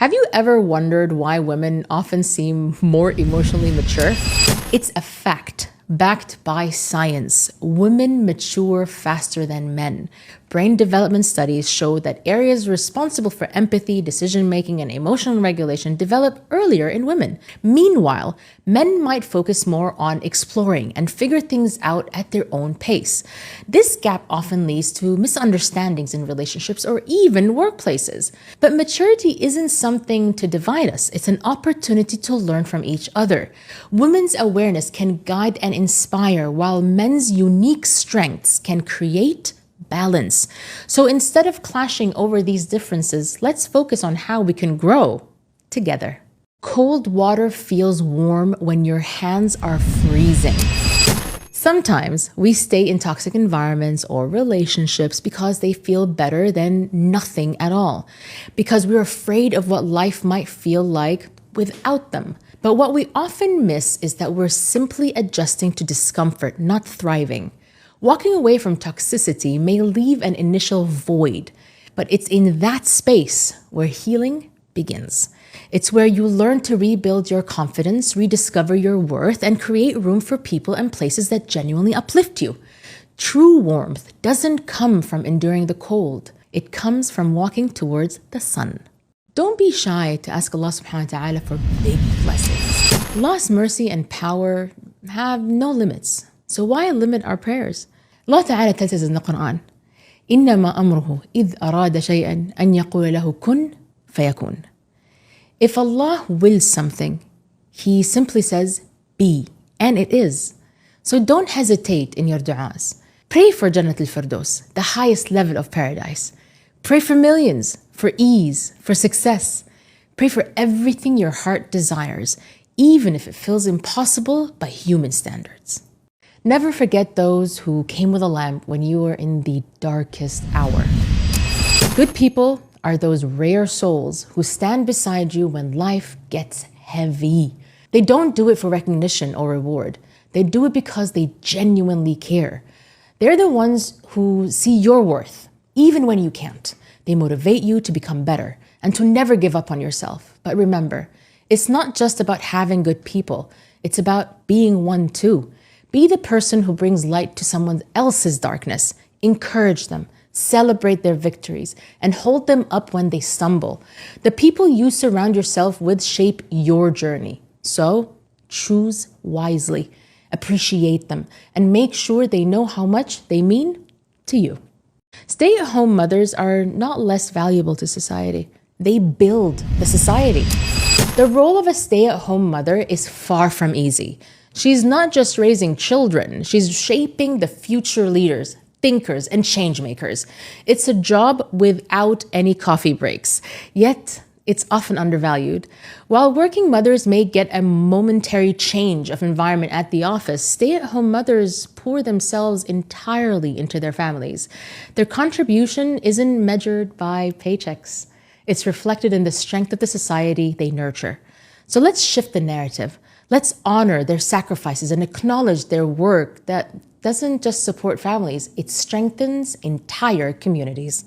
Have you ever wondered why women often seem more emotionally mature? It's a fact, backed by science. Women mature faster than men. Brain development studies show that areas responsible for empathy, decision-making, and emotional regulation develop earlier in women. Meanwhile, men might focus more on exploring and figure things out at their own pace. This gap often leads to misunderstandings in relationships or even workplaces. But maturity isn't something to divide us. It's an opportunity to learn from each other. Women's awareness can guide and inspire, while men's unique strengths can create balance. So instead of clashing over these differences, let's focus on how we can grow together. Cold water feels warm when your hands are freezing. Sometimes we stay in toxic environments or relationships because they feel better than nothing at all, because we're afraid of what life might feel like without them. But what we often miss is that we're simply adjusting to discomfort, not thriving. Walking away from toxicity may leave an initial void, but it's in that space where healing begins. It's where you learn to rebuild your confidence, rediscover your worth, and create room for people and places that genuinely uplift you. True warmth doesn't come from enduring the cold. It comes from walking towards the sun. Don't be shy to ask Allah subhanahu wa ta'ala for big blessings. Allah's mercy and power have no limits. So why limit our prayers? Allah Ta'ala tells us in the Quran, إِنَّمَا أَمْرُهُ إِذْ أَرَادَ شَيْئًا أَنْ يَقُولَ لَهُ كُنْ فَيَكُونَ. If Allah wills something, He simply says, be, and it is. So don't hesitate in your du'as. Pray for Jannat al-Firdaus, the highest level of paradise. Pray for millions, for ease, for success. Pray for everything your heart desires, even if it feels impossible by human standards. Never forget those who came with a lamp when you were in the darkest hour. Good people are those rare souls who stand beside you when life gets heavy. They don't do it for recognition or reward. They do it because they genuinely care. They're the ones who see your worth, even when you can't. They motivate you to become better and to never give up on yourself. But remember, it's not just about having good people. It's about being one too. Be the person who brings light to someone else's darkness. Encourage them, celebrate their victories, and hold them up when they stumble. The people you surround yourself with shape your journey. So choose wisely, appreciate them, and make sure they know how much they mean to you. Stay-at-home mothers are not less valuable to society. They build the society. The role of a stay-at-home mother is far from easy. She's not just raising children, she's shaping the future leaders, thinkers, and change makers. It's a job without any coffee breaks, yet it's often undervalued. While working mothers may get a momentary change of environment at the office, stay-at-home mothers pour themselves entirely into their families. Their contribution isn't measured by paychecks. It's reflected in the strength of the society they nurture. So let's shift the narrative. Let's honor their sacrifices and acknowledge their work that doesn't just support families, it strengthens entire communities.